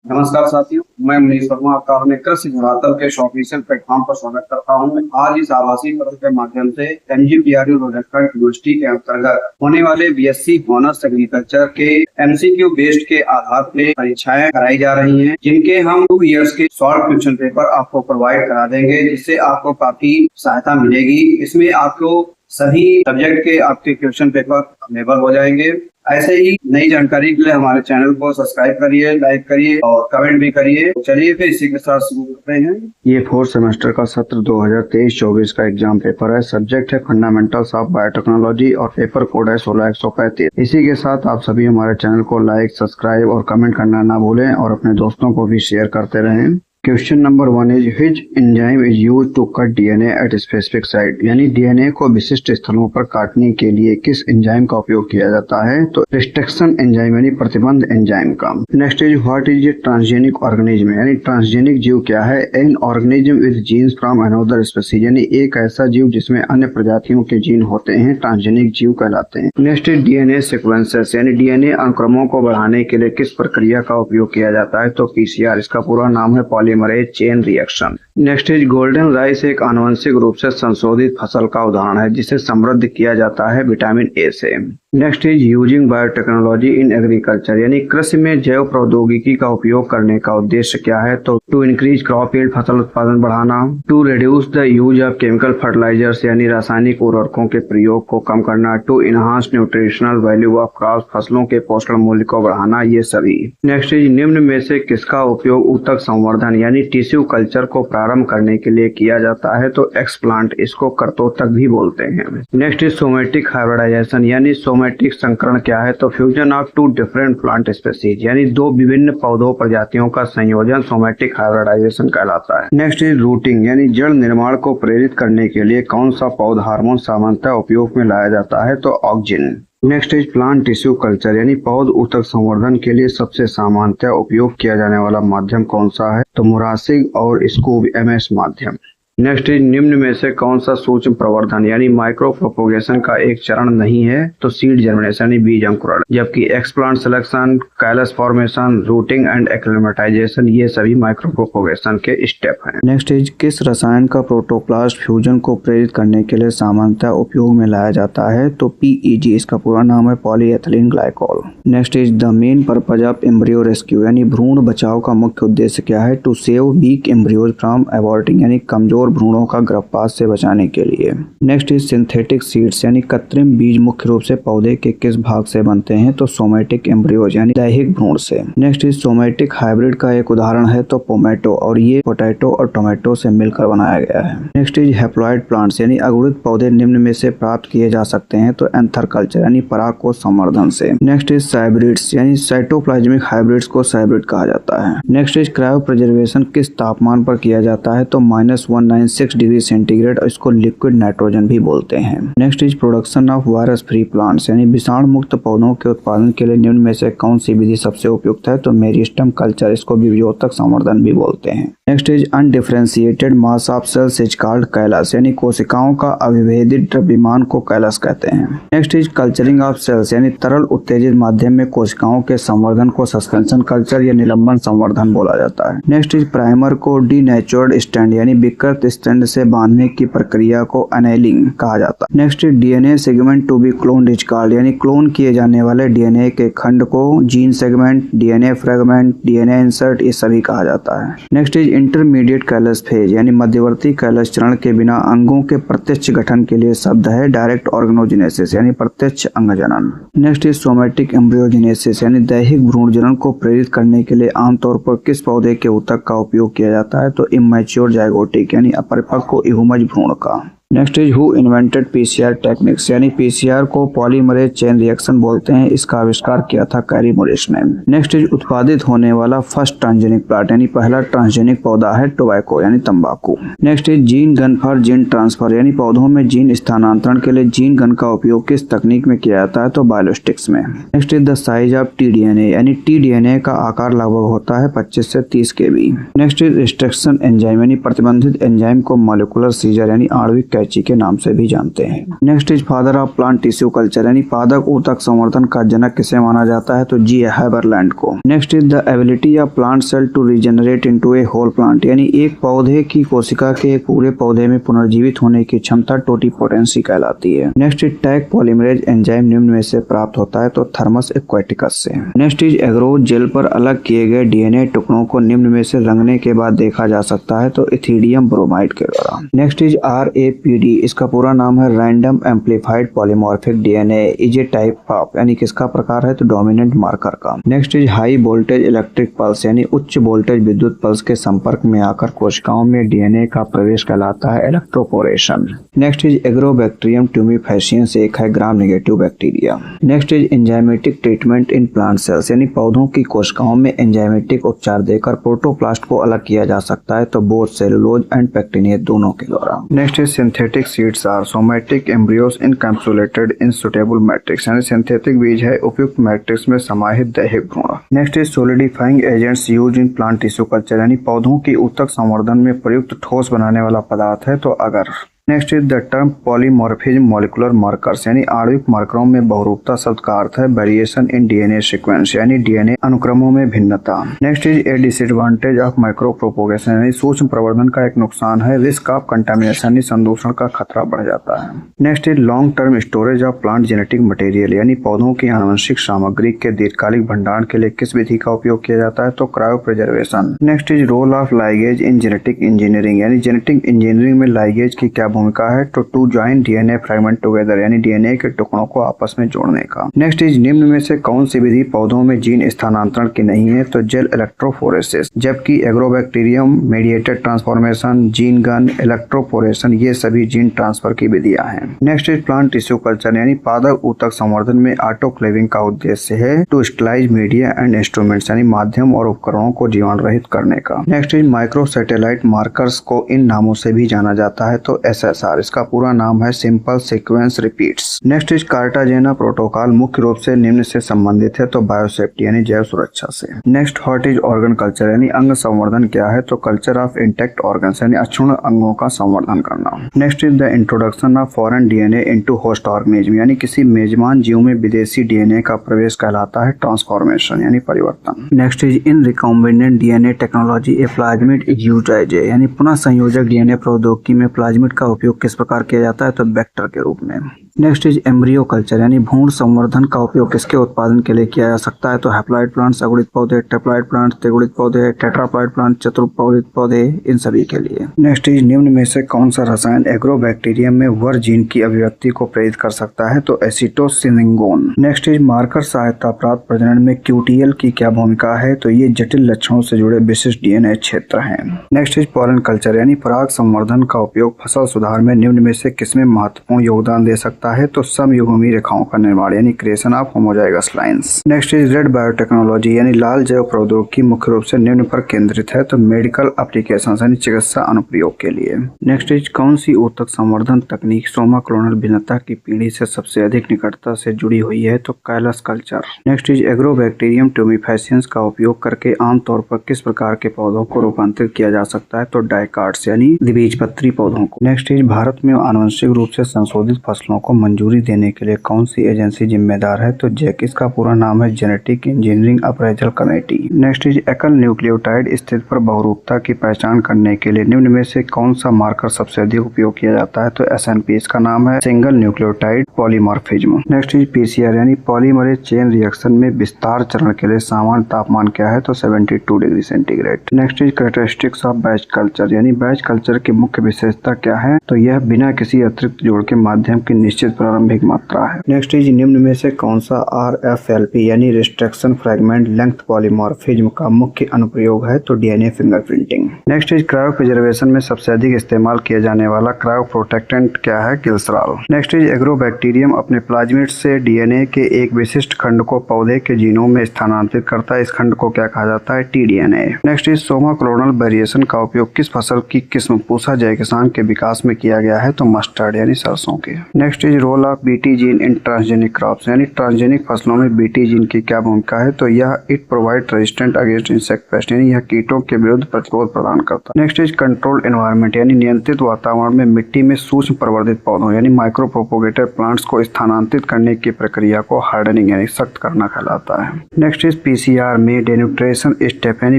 नमस्कार साथियों, मैं मनीष वर्मा आपका अपने कृषि धरातल के ऑफिशियल प्लेटफॉर्म पर स्वागत करता हूं। आज इस आभासी पत्र के माध्यम से एमजीपीआरयू रोहतक यूनिवर्सिटी के अंतर्गत होने वाले बीएससी ऑनर्स एग्रीकल्चर के एमसीक्यू बेस्ड के आधार पर परीक्षाएं कराई जा रही हैं, जिनके हम 2 इयर्स के शॉर्ट क्वेश्चन पेपर आपको प्रोवाइड करा देंगे, जिससे आपको काफी सहायता मिलेगी। इसमें आपको सभी सब्जेक्ट के आपके क्वेश्चन पेपर अवेलेबल हो जाएंगे। ऐसे ही नई जानकारी के लिए हमारे चैनल को सब्सक्राइब करिए, लाइक करिए और कमेंट भी करिए। चलिए फिर इसी के साथ शुरू करते हैं। ये 4th सेमेस्टर का सत्र 2023-24 का एग्जाम पेपर है। सब्जेक्ट है फंडामेंटल्स ऑफ बायोटेक्नोलॉजी और पेपर कोड है 16135। इसी के साथ आप सभी हमारे चैनल को लाइक, सब्सक्राइब और कमेंट करना ना भूलें और अपने दोस्तों को भी शेयर करते रहें। Question number 1 is which enzyme is used to cut DNA at specific site, यानी डीएनए को विशिष्ट स्थलों पर काटने के लिए किस एंजाइम का उपयोग किया जाता है? तो रिस्ट्रिक्शन एंजाइम यानी प्रतिबंध एंजाइम का। Next is what is a transgenic organism, यानी ट्रांसजेनिक जीव क्या है? An organism with genes from another species, यानी एक ऐसा जीव जिसमें अन्य प्रजातियों के जीन होते हैं ट्रांसजेनिक जीव कहलाते हैं। नेक्स्ट इज डीएनए सीक्वेंसेस, यानी डीएनए अनुक्रमों को बढ़ाने के लिए किस प्रक्रिया का उपयोग किया जाता है? तो पीसीआर। इसका पूरा नाम है polymerase chain reaction. Next is golden rice एक आनुवंशिक रूप से संशोधित फसल का उदाहरण है जिसे समृद्ध किया जाता है विटामिन ए से। Next is using biotechnology in agriculture, यानी कृषि में जैव प्रौद्योगिकी का उपयोग करने का उद्देश्य क्या है? तो टू इंक्रीज क्रॉप यील्ड, फसल उत्पादन बढ़ाना। To reduce the use of chemical fertilizers, यानी रासायनिक उर्वरकों के प्रयोग को कम करना। To enhance nutritional value of crop, फसलों के पोषण मूल्य को बढ़ाना, ये सभी। नेक्स्ट इज निम्न में से किसका उपयोग ऊतक संवर्धन यानी टिश्यू कल्चर को प्रारंभ करने के लिए किया जाता है? तो एक्सप्लांट, इसको कर्तोतक भी बोलते हैं। नेक्स्ट इज सोमेटिक हाइब्रिडाइजेशन, यानी सोमेटिक संकरण क्या है? तो fusion of 2 different plant species, यानी 2 विभिन्न पौधों प्रजातियों का संयोजन सोमेटिक हाइब्रिडाइजेशन कहलाता है। नेक्स्ट इज रूटिंग, यानी जड़ निर्माण को प्रेरित करने के लिए कौन सा पौधा हार्मोन सामान्यतः उपयोग में लाया जाता है? तो auxin. Next is plant tissue culture, यानी पौध ऊतक संवर्धन के लिए सबसे सामान्यतः उपयोग किया जाने वाला माध्यम कौन सा है? तो मुरासिग और स्कूब एमएस माध्यम। नेक्स्ट इज निम्न में से कौन सा सूक्ष्म प्रवर्धन यानी माइक्रो प्रोपोगेशन का एक चरण नहीं है? तो सीड जर्मिनेशन यानी बीज अंकुरण। जबकि explant selection, callus formation, routing and acclimatisation, ये सभी माइक्रो प्रोपोगेशन के स्टेप हैं। नेक्स्ट इज किस रसायन का प्रोटोप्लास्ट फ्यूजन को प्रेरित करने के लिए सामान्यतः उपयोग में लाया जाता है? तो पीईजी, इसका पूरा नाम है polyethylene glycol. Next is the main purpose of embryo rescue, यानी भ्रूण बचाव का मुख्य उद्देश्य क्या है? To save weak embryos from aborting, यानी कमजोर भ्रूणों का गर्भपात से बचाने के लिए। नेक्स्ट इज सिंथेटिक सीड्स, यानी कृत्रिम बीज मुख्य रूप से पौधे के किस भाग से बनते हैं? तो सोमेटिक एम्ब्रियोज यानी दैहिक भ्रूण से। नेक्स्ट इज सोमेटिक हाइब्रिड का एक उदाहरण है तो पोमेटो, और ये पोटैटो और टोमेटो से मिलकर बनाया गया है। नेक्स्ट इज हैप्लॉइड प्लांट्स, यानी अगुणित पौधे निम्न में से प्राप्त किए जा सकते हैं तो एंथर कल्चर यानी परागकोश संवर्धन से। नेक्स्ट इज साइब्रिड्स, यानी साइटोप्लाज्मिक हाइब्रिड्स को साइब्रिड कहा जाता है। नेक्स्ट इज क्रायो प्रिजर्वेशन किस तापमान पर किया जाता है? तो -196 डिग्री सेंटीग्रेड, और इसको लिक्विड नाइट्रोजन भी बोलते हैं। Next is production of virus free plants, यानी विषाणु मुक्त पौधों के उत्पादन के लिए निम्न में से कौन सी विधि सबसे उपयुक्त है? तो मेरिस्टम कल्चर, इसको बीजोत्तक संवर्धन भी बोलते हैं। Next is undifferentiated mass of cells is called callus, यानी कोशिकाओं का अविभेदित द्रव्यमान को कैलस कहते हैं। Next is culturing of cells, यानी तरल उत्तेजित माध्यम में कोशिकाओं के संवर्धन को सस्पेंशन कल्चर या निलंबन संवर्धन बोला जाता है। नेक्स्ट इज प्राइमर को डीनेचुर्ड स्टैंड, यानी विकृत स्टैंड से बांधने की प्रक्रिया को अनेलिंग कहा जाता है। Next is DNA segment to be cloned is called, यानी क्लोन किए जाने वाले डीएनए के खंड को gene segment, DNA fragment, DNA insert, ये सभी कहा जाता है। Next is intermediate callus phase, यानी मध्यवर्ती कैलस चरण के बिना अंगों के प्रत्यक्ष गठन के लिए शब्द है डायरेक्ट ऑर्गेनोजेनेसिस, यानी प्रत्यक्ष अंगजनन। नेक्स्ट इज सोमेटिक एम्ब्रियोजेनेसिस, यानी दैहिक भ्रूण जनन को प्रेरित करने के लिए आमतौर पर किस पौधे के ऊतक का उपयोग किया जाता है? तो इमैच्योर जाइगोटिक, यानी अपरिपक्व इहुमज भ्रूण का। Next is who invented PCR techniques, यानी पीसीआर को पॉलीमरेज चेन रिएक्शन बोलते हैं, इसका आविष्कार किया था कैरी मोरिस ने। नेक्स्ट इज उत्पादित होने वाला फर्स्ट ट्रांसजेनिक प्लांट, यानी पहला ट्रांसजेनिक पौधा है टोबैको यानी तंबाकू। Next is gene gun for gene transfer, यानी पौधों में जीन स्थानांतरण के लिए जीन गन का उपयोग किस तकनीक में किया जाता है? तो बायोस्टिक्स में। Next is the size of T-DNA, यानी टीडीएनए का आकार लगभग होता है 25 से 30 kb। Next is restriction enzyme, यानी प्रतिबंधित एंजाइम को मॉलिक्यूलर सीजर यानी आणविक कैची के नाम से भी जानते हैं। Next is father of plant tissue culture यानी पादप ऊतक संवर्धन का जनक किसे माना जाता है? तो जी हैबरलैंड को। Next is the ability of plant cell to regenerate into a whole plant यानी एक पौधे की कोशिका के एक पूरे पौधे में पुनर्जीवित होने की क्षमता टोटिपोटेंसी कहलाती है। Next is tag polymerase enzyme निम्न में से प्राप्त होता है? तो थर्मस एक्वेटिकस से। नेक्स्ट इज एग्रोव जेल पर अलग किए गए डीएनए टुकड़ों को निम्न में से रंगने के बाद देखा जा सकता है? तो इथिडियम ब्रोमाइड के द्वारा। नेक्स्ट इज RAPD, इसका पूरा नाम है random amplified polymorphic DNA is a type of यानी किसका प्रकार है? तो डोमिनेंट मार्कर का। Next is high voltage electric pulse यानी उच्च वोल्टेज विद्युत पल्स के संपर्क में आकर कोशिकाओं में डीएनए का प्रवेश कहलाता है electroporation. Next is agrobacterium tumefaciens, एक है gram negative bacteria. Next is enzymatic treatment in plant cells यानी पौधों की कोशिकाओं में एंजाइमेटिक उपचार देकर प्रोटोप्लास्ट को अलग किया जा सकता है? तो बोथ सेलुलोज एंड पैक्टिनियम दोनों के द्वारा। Next is synthetic seeds are somatic embryos encapsulated in suitable matrix यानी सिंथेटिक बीज है उपयुक्त मैट्रिक्स में समाहित दैहिक भ्रूण। Next is solidifying agents use in plant tissue culture यानी पौधों की ऊतक संवर्धन में प्रयुक्त ठोस बनाने वाला पदार्थ है? तो अगर। Next is the term polymorphism molecular markers यानी आणविक मार्करों में बहुरूपता शब्द का अर्थ है वेरिएशन इन डीएनए सीक्वेंस यानी डीएनए अनुक्रमों में भिन्नता। Next is a disadvantage of micro propagation यानी सूक्ष्म प्रवर्धन का एक नुकसान है रिस्क ऑफ कंटामिनेशन यानी संदूषण का खतरा बढ़ जाता है। Next is long term storage of plant genetic material यानी पौधों की आनुवंशिक सामग्री के दीर्घकालिक भंडारण के लिए किस विधि का उपयोग किया जाता है? तो cryopreservation. Next is role of ligase in genetic engineering यानी जेनेटिक इंजीनियरिंग में लाइगेज की क्या भूमिका है? तो to join DNA fragment together यानी डीएनए के टुकड़ों को आपस में जोड़ने का। नेक्स्ट इज निम्न में से कौन सी विधि पौधों में जीन स्थानांतरण की नहीं है? तो जेल इलेक्ट्रोफोरेसिस, जबकि agrobacterium mediated transformation, gene gun, electroporation ये सभी जीन ट्रांसफर की विधियां हैं। Next is plant tissue culture यानी पादप ऊतक संवर्धन में ऑटोक्लेविंग का उद्देश्य है to sterilize media and instruments यानी माध्यम और उपकरणों को जीवाणु रहित करने का। Next is micro satellite markers को इन नामों से भी जाना जाता है? तो SSR, इसका पूरा नाम है simple sequence repeats. Next is Cartagena protocol मुख्य रूप से निम्न से संबंधित है? तो बायोसेफ्टी यानी जैव सुरक्षा से। Next what is organ culture यानी अंग संवर्धन क्या है? तो कल्चर ऑफ इंटैक्ट ऑर्गन्स यानी अक्षुण्ण अंगों का संवर्धन करना। Next is the introduction of foreign DNA into host organism यानी किसी मेजबान जीव में विदेशी डीएनए का प्रवेश कहलाता है ट्रांसफॉर्मेशन यानी परिवर्तन। Next is in recombinant DNA technology a plasmid is used as यानी पुनः संयोजक डीएनए प्रौद्योगिकी में प्लाज्मिड का उपयोग किस प्रकार किया जाता है? तो वेक्टर के रूप में। नेक्स्ट इज एम्ब्रियो कल्चर यानी भ्रूण संवर्धन का उपयोग किसके उत्पादन के लिए किया जा सकता है? तो हैप्लॉइड प्लांट्स, अगुणित पौधे, टेप्लॉइड प्लांट्स, त्रिगुणित पौधे, टेट्राप्लॉइड प्लांट, चतुर्पौलित पौधे, इन सभी के लिए। नेक्स्ट इज निम्न में से कौन सा रसायन एग्रोबैक्टीरियम में वर जीन की अभिव्यक्ति को प्रेरित कर सकता है? तो एसिटोसिनिंगोन। नेक्स्ट इज मार्कर सहायता प्राप्त प्रजनन में QTL की क्या भूमिका है? तो ये जटिल लक्षणों से जुड़े विशिष्ट डीएनए क्षेत्र हैं। नेक्स्ट इज पॉलन कल्चर यानी पराग संवर्धन का उपयोग फसल सुधार में निम्न में से किसमें महत्वपूर्ण योगदान दे सकता है? तो समयुग्मी रेखाओं का निर्माण यानी creation of homozygous lines. Next is red biotechnology यानी लाल जैव प्रौद्योगिकी मुख्य रूप से निम्न पर केंद्रित है? तो मेडिकल एप्लीकेशन यानी चिकित्सा अनुप्रयोग के लिए। नेक्स्ट इज कौन सी ऊतक संवर्धन तकनीक सोमा क्लोनल भिन्नता की पीढ़ी से सबसे अधिक निकटता से जुड़ी हुई है? तो callus culture. Next is agrobacterium tumefaciens का उपयोग करके आमतौर पर किस प्रकार के पौधों को रूपांतरित किया जा सकता है? तो डाइकाट्स यानी द्विबीजपत्री पौधों को। नेक्स्ट इज भारत में आनुवंशिक रूप से संशोधित फसलों को मंजूरी देने के लिए कौन सी एजेंसी जिम्मेदार है? तो जेक, इसका पूरा नाम है genetic engineering appraisal committee. Next is एकल न्यूक्लियोटाइड स्थिति पर बहुरूपता की पहचान करने के लिए निम्न में से कौन सा मार्कर सबसे अधिक उपयोग किया जाता है? तो SNP, इसका नाम है single nucleotide polymorphism. Next is PCR यानी पॉलीमरेज चेन रिएक्शन में विस्तार चरण के लिए सामान्य तापमान क्या है? तो 72 degree centigrade. Next is characteristics of batch culture यानी बैच कल्चर की मुख्य विशेषता क्या है? तो यह बिना किसी अतिरिक्त जोड़ के माध्यम की निश्चित प्रारंभिक मात्रा है। नेक्स्ट इज निम्न में से कौन सा RFLP यानी रिस्ट्रिक्शन फ्रैगमेंट लेंथ पॉलीमॉर्फिज्म का मुख्य अनुप्रयोग है? तो DNA fingerprinting. Next is cryo preservation में सबसे अधिक इस्तेमाल किया जाने वाला क्रायो प्रोटेक्टेंट क्या है? ग्लिसरॉल। नेक्स्ट इज एग्रोबैक्टीरियम अपने प्लाज्मिड से DNA के एक विशिष्ट खंड को पौधे के जीनोम में स्थानांतरित करता है, इस खंड को क्या कहा जाता है? tDNA। Next is soma clonal variation का उपयोग किस फसल की किस्म पूसा जय किसान के विकास में किया गया है? तो मस्टर्ड यानी सरसों के। Next is role of Bt gene in transgenic crops, यानी ट्रांसजेनिक फसलों में बीटी जीन की क्या भूमिका है, तो यह it provide resistant against insect pest, यानी यह कीटों के विरुद्ध प्रतिरोध प्रदान करता है। नेक्स्ट इज कंट्रोल्ड एनवायरनमेंट, यानी नियंत्रित वातावरण में मिट्टी में सूक्ष्म प्रवर्धित पौधों यानी माइक्रो प्रोपोगेटर प्लांट्स को स्थानांतरित करने की प्रक्रिया को हार्डनिंग यानी सख्त करना कहलाता है। नेक्स्ट इज पीसीआर में डेन्यूट्रेशन स्टेप, यानी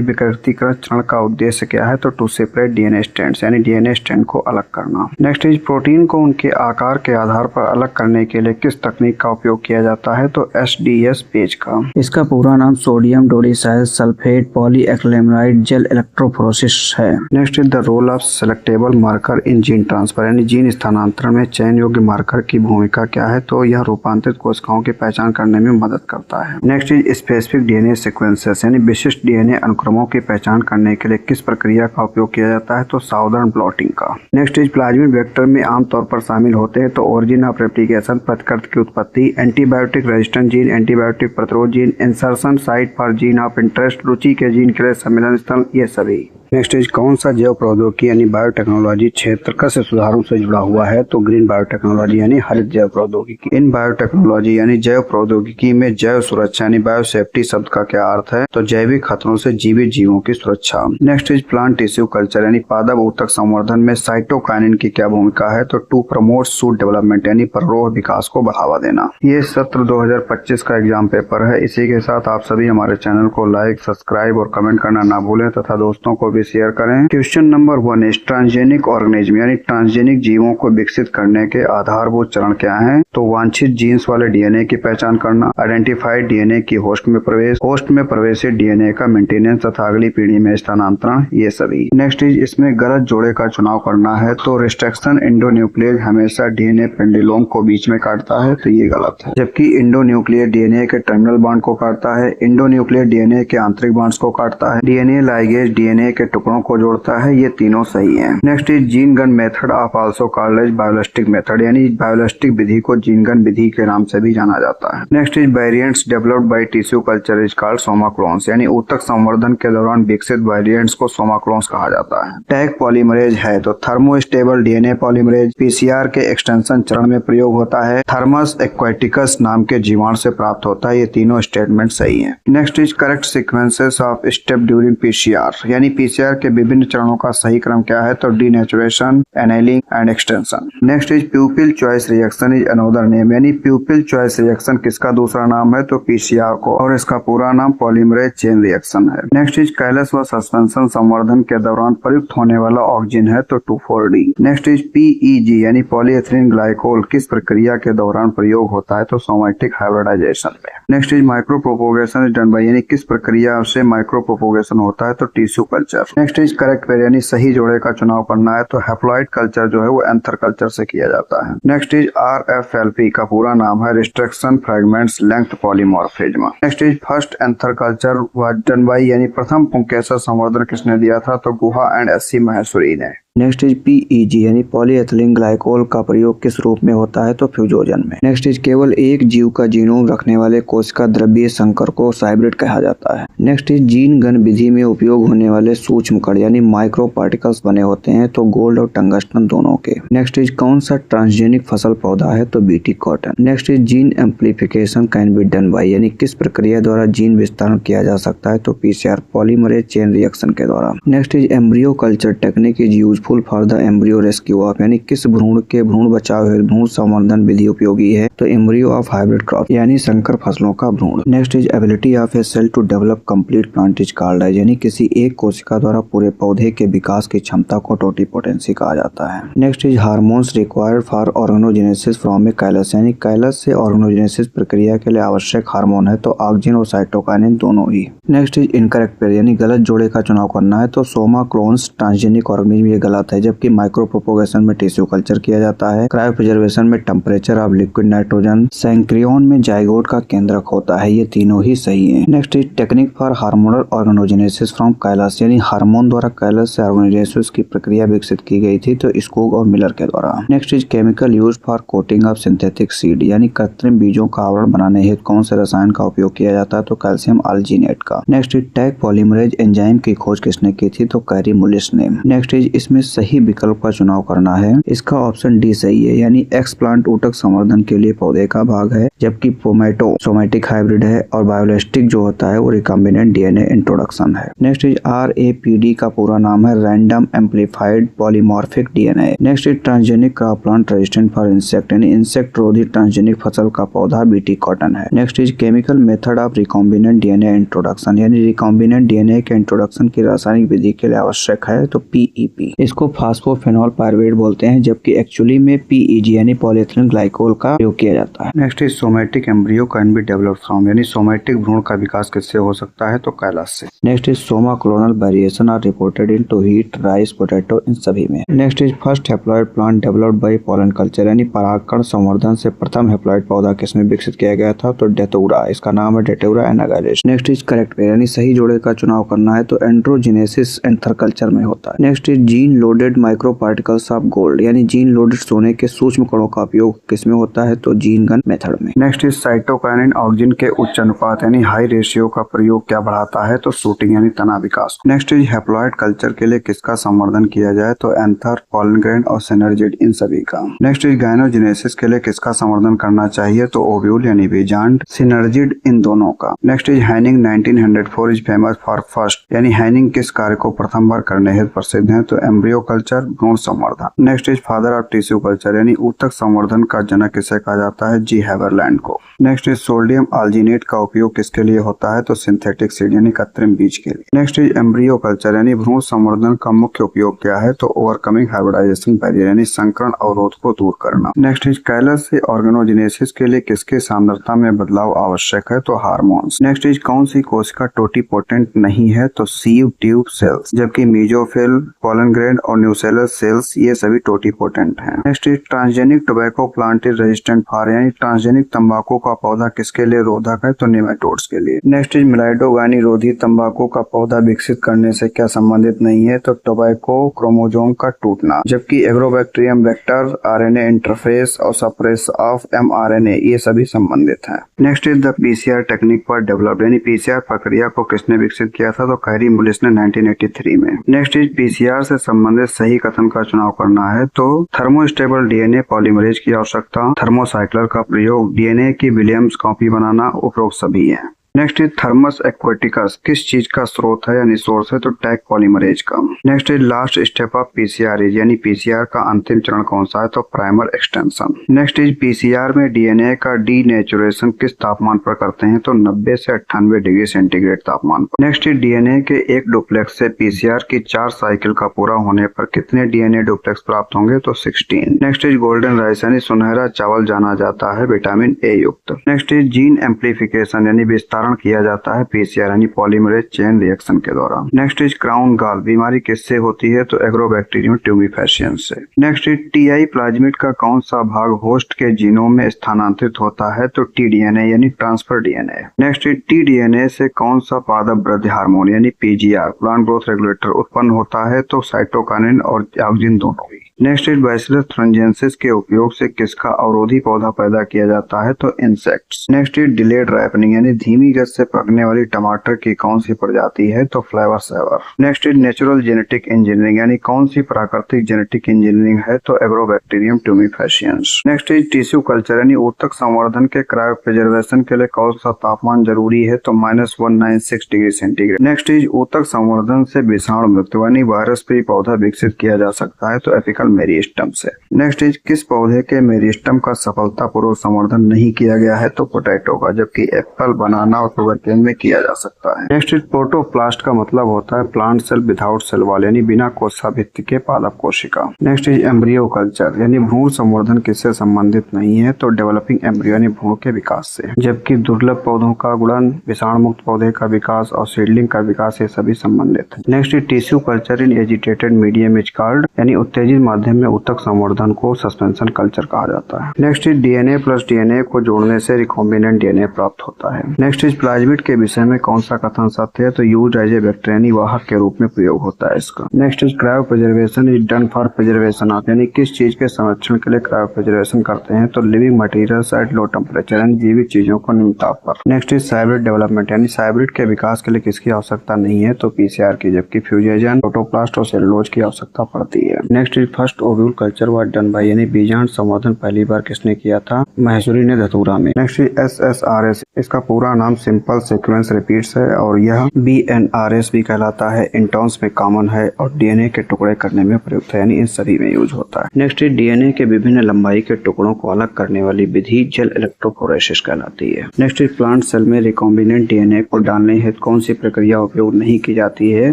विकृतीकरण चरण का उद्देश्य क्या है, तो टू सेपरेट डीएनए स्ट्रैंड्स, यानी डीएनए स्ट्रैंड को अलग करना। नेक्स्ट इज प्रोटीन को उनके आकार के आधार पर अलग करने के लिए किस तकनीक का उपयोग किया जाता है, तो एसडीएस पेज का। इसका पूरा नाम sodium dodecyl sulphate polyacrylamide gel electrophoresis है। Next is the role of selectable marker in gene transfer, यानी जीन स्थानांतरण में चयन योग्य मार्कर की भूमिका क्या है, तो यह रूपांतरित कोशिकाओं की पहचान करने में मदद करता है। Next is specific DNA sequences, यानी विशिष्ट डीएनए अनुक्रमों की पहचान करने के लिए किस प्रक्रिया का उपयोग किया जाता है, तो साउदर्न ब्लॉटिंग का। नेक्स्ट इज प्लाज्मिड वेक्टर में आमतौर पर शामिल होते हैं, तो ओरिजिन ऑफ रेप्लिकेशन प्रतिकृत की उत्पत्ति, एंटीबायोटिक रेजिस्टेंट जीन, एंटीबायोटिक प्रतिरोध gene, insertion site for gene of interest, रुचि के जीन के लिए सम्मेलन स्थल, ये सभी। नेक्स्ट इज कौन सा जैव प्रौद्योगिकी यानी बायोटेक्नोलॉजी क्षेत्र कृषि सुधारों से जुड़ा हुआ है, तो ग्रीन बायोटेक्नोलॉजी यानी हरित जैव प्रौद्योगिकी। इन बायोटेक्नोलॉजी यानी जैव प्रौद्योगिकी में जैव सुरक्षा यानी बायोसेफ्टी शब्द का क्या अर्थ है, तो जैविक खतरों से जीवित जीवों की सुरक्षा। Next is plant tissue culture यानी पादप ऊतक संवर्धन में साइटोकाइनिन की क्या भूमिका है, तो टू प्रमोट शूट डेवलपमेंट यानी प्ररोह विकास को बढ़ावा देना। ये सत्र 2025 का एग्जाम पेपर है। इसी के साथ आप सभी हमारे चैनल को लाइक, सब्सक्राइब और कमेंट करना ना भूलें तथा दोस्तों को शेयर करें। Question number 1 is transgenic organism यानी ट्रांसजेनिक जीवों को विकसित करने के आधारभूत चरण क्या हैं, तो वांछित जीन्स वाले डीएनए की पहचान करना, आइडेंटिफाइड डीएनए की होस्ट में प्रवेश, होस्ट में प्रवेशित डीएनए का मेंटेनेंस तथा अगली पीढ़ी में स्थानांतरण, ये सभी। नेक्स्ट इज इसमें गलत जोड़े का चुनाव करना है, तो रिस्ट्रिक्शन एंडोन्यूक्लियस हमेशा डीएनए पेंडुलम को बीच में काटता है, तो ये गलत है। जबकि इंडोन्यूक्लियर डीएनए के टर्मिनल बांड को काटता है, इंडोन्यूक्लियर डीएनए के आंतरिक बांड्स को काटता है, डीएनए लाइगेज डीएनए के टुकड़ों को जोड़ता है, ये तीनों सही हैं। Next is gene gun method of also called as biologistic method यानी बायोलॉजिस्टिक विधि को जीन गन विधि के नाम से भी जाना जाता है। Next is variants developed by tissue culture is called Soma clones यानी ऊतक संवर्धन के दौरान विकसित वेरिएंट्स को सोमा क्लोन्स कहा जाता है। टैग पॉलीमरेज है तो थर्मोस्टेबल डीएनए पॉलीमरेज पीसीआर के एक्सटेंशन चरण में प्रयोग होता है, थर्मस एक्वाटिकस नाम के जीवाणु से प्राप्त होता है, ये तीनों स्टेटमेंट सही है। Next is correct sequences of step during PCR यानी पीसीआर के विभिन्न चरणों का सही क्रम क्या है, तो denaturation, annealing and extension. Next is pupil choice reaction is another name यानी प्यूपिल चॉइस रिएक्शन किसका दूसरा नाम है, तो पीसीआर को, और इसका पूरा नाम पॉलीमरेज चेन रिएक्शन है। नेक्स्ट इज कैलस व सस्पेंशन संवर्धन के दौरान प्रयुक्त होने वाला ऑक्सीजन है, तो 2,4-D। नेक्स्ट इज पीईजी यानी पॉलीएथिलीन ग्लाइकोल किस प्रक्रिया के दौरान प्रयोग होता है, तो सोमैटिक हाइब्रिडाइजेशन में। Next is micro propagation is done by यानी किस प्रक्रिया से माइक्रो प्रोपोगेशन होता है, तो tissue culture. Next is correct pair यानी सही जोड़े का चुनाव करना है, तो हैप्लॉइड कल्चर जो है वो एंथर कल्चर से किया जाता है। नेक्स्ट इज आरएफएलपी का पूरा नाम है restriction fragments length polymorphism. Next is first anther culture was done by यानी प्रथम पुंकेसर संवर्धन किसने दिया था, तो गुहा एंड एससी महेश्वरी ने। नेक्स्ट इज पीईजी यानी पॉलीएथिलीन ग्लाइकोल का प्रयोग किस रूप में होता है, तो फ्यूजोजन में। नेक्स्ट इज केवल एक जीव का जीनोम रखने वाले कोशिका द्रव्यीय संकर को हाइब्रिड कहा जाता है। नेक्स्ट इज जीन गन विधि में उपयोग होने वाले सूक्ष्म कण यानी माइक्रो पार्टिकल्स बने होते हैं, तो गोल्ड और टंगस्टन दोनों के। नेक्स्ट इज कौन सा ट्रांसजेनिक फसल पौधा है, तो BT cotton. Next is gene amplification can be done by यानी किस प्रक्रिया द्वारा जीन विस्तारण किया जा सकता है, तो पीसीआर पॉलीमरेज चेन रिएक्शन के द्वारा। Next is embryo culture technique is useful for the embryo rescue of यानी किस भ्रूण के भ्रूण बचाव हेतु भ्रूण संवर्धन विधि उपयोगी है, तो एम्ब्रियो ऑफ हाइब्रिड क्रॉप यानी संकर फसलों का भ्रूण। Next is ability of a cell to develop complete plant is called यानी किसी एक कोशिका द्वारा पूरे पौधे के विकास की क्षमता को टोटिपोटेंसी कहा जाता है। Next is hormones required for organogenesis from A callus यानी कैलस से ऑर्गेनोजेनेसिस प्रक्रिया के लिए आवश्यक हार्मोन है, तो ऑक्सिन और साइटोकाइनिन दोनों ही। नेक्स्ट इज इनकरेक्ट पेयर यानी गलत जोड़े का चुनाव करना है, तो सोमा क्लोन्स ट्रांसजेनिक ऑर्गेनिज्म ये गलत है, जबकि माइक्रो प्रोपोगेशन में टिश्यू कल्चर किया जाता है, क्रायो प्रिजर्वेशन में टेम्परेचर ऑफ लिक्विड नाइट्रोजन, सैंक्रियन में जाइगोट का केंद्रक होता है, ये तीनों ही सही हैं। Next is technique for hormonal organogenesis from callus यानी हार्मोन द्वारा कैलस से ऑर्गेनोजेनेसिस की प्रक्रिया विकसित की गई थी, तो स्कूग और मिलर के द्वारा। Next is chemical use for coating of synthetic seed यानी कृत्रिम बीजों का आवरण बनाने हेतु कौन से रसायन का उपयोग किया जाता है, तो कैल्शियम अल्जीनेट का। Next is tag polymerase enzyme की खोज किसने की थी, तो कैरी मुलिस ने। नेक्स्ट इज इसमें हमें सही विकल्प का चुनाव करना है। इसका ऑप्शन डी सही है, यानी एक्सप्लांट ऊतक संवर्धन के लिए पौधे का भाग है, जबकि पोमेटो सोमेटिक हाइब्रिड है और बायोलिस्टिक जो होता है वो रिकॉम्बिनेंट डीएनए इंट्रोडक्शन है। नेक्स्ट इज RAPD का पूरा नाम है random amplified polymorphic DNA. Next is transgenic crop plant resistant for insect, यानी इंसेक्ट रोधी ट्रांसजेनिक फसल का पौधा BT कॉटन है। Next is chemical method of recombinant DNA introduction, यानी रिकॉम्बिनेंट डीएनए के इंट्रोडक्शन की रासायनिक विधि के लिए आवश्यक है तो PEP। इसको फास्फोफेनॉल पायरुवेट बोलते हैं, जबकि एक्चुअली में PEG यानी पॉलीएथिलीन ग्लाइकोल का प्रयोग किया जाता है। Next is somatic embryo can be developed from, यानी सोमेटिक भ्रूण का विकास किससे हो सकता है तो कैलस से। Next is soma clonal variation are reported in to heat, rice, potato, इन सभी में। Next is first haploid plant developed by pollen culture, यानी परागकण संवर्धन से प्रथम हैप्लॉइड पौधा किसमें विकसित किया गया था तो डेटोरा, इसका नाम है डेटोरा एनागालिस। नेक्स्ट इज करेक्ट पेयर, यानी सही जोड़े का चुनाव करना है तो एंड्रोजेनेसिस एंथर कल्चर में होता है। Next is gene loaded micro particles of gold, यानी जीन लोडेड सोने के सूक्ष्म कणों का उपयोग किसमें होता है तो जीन गन मेथड में। नेक्स्ट इज साइटोकाइनिन ऑक्सिन के उच्च अनुपात यानी हाई रेशियो का प्रयोग क्या बढ़ाता है तो शूटिंग यानी तना विकास। नेक्स्ट इज हैप्लॉइड कल्चर के लिए किसका संवर्धन किया जाए तो एंथर, पॉलन ग्रेन और सिनर्जिड, इन सभी का। नेक्स्ट इज गायनोजेनेसिस के लिए किसका संवर्धन करना चाहिए तो ओव्यूल यानी बीजांड, सिनर्जिड, इन दोनों का। Next is Hanning 1904 is famous for first, यानी हैनिंग किस कार्य को प्रथम बार करने हेतु प्रसिद्ध है तो एम्ब्रियो कल्चर, भ्रूण संवर्धन। Next is father of tissue culture, यानी ऊतक संवर्धन का जनक किसे कहा जाता है G. हैबरलैंड को। नेक्स्ट इज सोडियम आल्जिनेट का उपयोग किसके लिए होता है तो सिंथेटिक सीड यानी कृत्रिम बीज के लिए। नेक्स्ट इज एम्ब्रियो कल्चर, यानी भ्रूण संवर्धन का मुख्य उपयोग क्या है तो ओवरकमिंग हाइब्रिडाइजेशन बैरियर, यानी संकरण अवरोध को दूर करना। नेक्स्ट इज कैलस से ऑर्गेनोजेनेसिस के लिए किसके सांद्रता में बदलाव आवश्यक है तो हार्मोन्स। नेक्स्ट इज कौन सी कोशिका टोटीपोटेंट नहीं है तो सीव ट्यूब सेल्स, जबकि मीजोफिल, पॉलन ग्रेन और न्यूसेलर सेल्स ये सभी टोटीपोटेंट हैं। Next is transgenic tobacco plant is resistant for, यानी ट्रांसजेनिक तंबाकू का पौधा किसके लिए रोधक है तो नेमाटोड्स के लिए। नेक्स्ट इज मिलाइडोगानी रोधी तंबाकू का पौधा विकसित करने से क्या संबंधित नहीं है तो टोबैको क्रोमोसोम का टूटना, जबकि एग्रोबैक्टीरियम वेक्टर, RNA इंटरफेस और सप्रेस ऑफ mRNA ये सभी संबंधित हैं। Next is the PCR technique पर डेवलप्ड, यानी PCR प्रक्रिया को किसने विकसित किया था तो कैरी मुलिस ने 1983 में। नेक्स्ट इज PCR से संबंधित सही कथन का चुनाव करना है तो थर्मोस्टेबल DNA पॉलीमरेज की आवश्यकता, थर्मोसाइक्लर का प्रयोग, DNA की विलियम्स कॉपी बनाना, उपरोक्त सभी है। नेक्स्ट इज थर्मस एक्वेटिकस किस चीज का स्रोत है यानी सोर्स है तो टैग पॉलीमरेज का। Next is last step of PCR is, यानी PCR का अंतिम चरण कौन सा है तो primer extension. Next is PCR में DNA का डीनेचुरेशन किस तापमान पर करते हैं तो 90 से 98 डिग्री सेंटीग्रेड तापमान पर। नेक्स्ट इज DNA के एक डुप्लेक्स से PCR की 4 साइकिल का पूरा होने पर कितने DNA डुप्लेक्स प्राप्त होंगे तो 16। नेक्स्ट इज गोल्डन राइस यानी सुनहरा चावल जाना जाता है विटामिन A युक्त। नेक्स्ट इज जीन एम्प्लीफिकेशन यानी विस्तार किया जाता है PCR यानी पॉलीमरेज चेन रिएक्शन के द्वारा। नेक्स्ट इज क्राउन गाल बीमारी किससे होती है तो एग्रोबैक्टीरियम ट्यूबिफेशियंस से। नेक्स्ट इज TI प्लाज्मिड का कौन सा भाग होस्ट के जीनोम में स्थानांतरित होता है तो tDNA यानी transfer DNA। Next is tDNA से कौन सा पादप वृद्धि हार्मोन यानी PGR प्लांट ग्रोथ रेगुलेटर उत्पन्न होता है तो साइटोकाइनिन और ऑक्सिन दोनों ही। नेक्स्ट इज बैसिलस थ्रंजेंसिस के उपयोग से किसका अवरोधी पौधा पैदा किया जाता है तो insects. Next is delayed ripening यानी धीमी गति से पकने वाली टमाटर की कौन सी प्रजाति है तो flavour saver. Next is natural genetic engineering यानी कौन सी प्राकृतिक जेनेटिक इंजीनियरिंग है तो agrobacterium tumefaciens. Next is tissue culture यानी ऊतक संवर्धन के क्रायो प्रिजर्वेशन के लिए कौन सा तापमान जरूरी है तो -196 डिग्री सेंटीग्रेड। नेक्स्ट इज ऊतक संवर्धन से विषाणु मुक्त यानी वायरस फ्री पौधा विकसित किया जा सकता है तो एपिकल मेरिस्टम से। नेक्स्ट इज किस पौधे के मेरिस्टम का सफलतापूर्वक संवर्धन नहीं किया गया है तो पोटैटो का, जबकि एप्पल, बनाना और शुगरकेन में किया जा सकता है। नेक्स्ट इज प्रोटोप्लास्ट का मतलब होता है plant cell without cell wall यानी बिना कोशिकाभित्ति के पादप कोशिका। नेक्स्ट इज एम्ब्रियो कल्चर यानी भ्रूण संवर्धन किससे संबंधित नहीं है तो डेवलपिंग एम्ब्रियो यानी भ्रूण के विकास से, जबकि दुर्लभ पौधों का गुणन, विषाणु मुक्त पौधे का विकास और सीडलिंग का विकास ये सभी संबंधित है। Next is tissue culture in agitated medium is called यानी उत्तेजित माध्यम में ऊतक संवर्धन को सस्पेंशन कल्चर कहा जाता है। Next is DNA plus DNA को जोड़ने से रिकॉम्बिनेंट डीएनए प्राप्त होता है। नेक्स्ट इज प्लाज्मिड के विषय में कौन सा कथन सत्य है, तो यूज एज ए बैक्टीरियन वाहक के रूप में प्रयोग होता है इसका। Next is cryo preservation is done for preservation of, यानी किस चीज के संरक्षण के लिए क्रायो प्रिजर्वेशन करते हैं, तो living materials at low temperature, यानी जीवित चीजों को निम्न ताप पर। नेक्स्ट इज हाइब्रिड डेवलपमेंट, यानी हाइब्रिड के विकास के लिए किसकी आवश्यकता नहीं है, तो पीसीआर की, जबकि फ्यूजन, प्रोटोप्लास्ट और सेलुलोज की आवश्यकता पड़ती है। Next is first ovule culture was done by, यानी बीजांड संवर्धन पहली बार किसने किया था, महेश्वरी ने धतूरा में। नेक्स्ट इज SSRS, इसका पूरा नाम सिंपल सीक्वेंस रिपीट्स है और यह BNRS भी कहलाता है, इंटॉन्स में कॉमन है और डीएनए के टुकड़े करने में प्रयुक्त है, यानी इन सभी में यूज होता है। नेक्स्ट इज डीएनए के विभिन्न लंबाई के टुकड़ों को अलग करने वाली विधि जेल इलेक्ट्रोफोरेसिस कहलाती है। नेक्स्ट इज प्लांट सेल में रिकॉम्बिनेंट डीएनए को डालने हेतु कौन सी प्रक्रिया उपयोग नहीं की जाती है,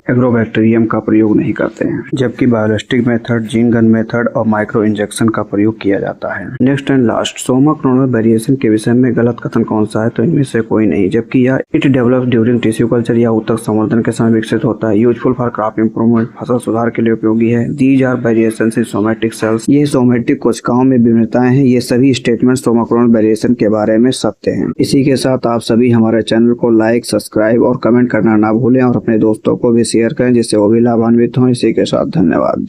एग्रोबैक्टीरियम का प्रयोग नहीं करते हैं, जबकि biolistic method, gene gun method और माइक्रो इंजेक्शन का प्रयोग किया जाता है। Next and last, Soma coronal variation के विषय में गलत कथन कौन सा है, तो इनमें से कोई नहीं, जबकि यह it develop during tissue culture या ऊतक संवर्धन के समय विकसित होता है। यूजफुल फॉर क्रॉप इंप्रूवमेंट, फसल सुधार के लिए उपयोगी है। These are variations in somatic cells, ये सोमैटिक कोशिकाओं में विभिन्नताएं हैं। ये सभी स्टेटमेंट सोमा क्रोनल वेरिएशन के बारे में सत्य हैं। इसी के साथ आप सभी हमारे चैनल को लाइक, सब्सक्राइब और कमेंट करना ना भूलें और अपने दोस्तों को भी शेयर करें जिससे वो भी लाभान्वित हों। इसी के साथ धन्यवाद।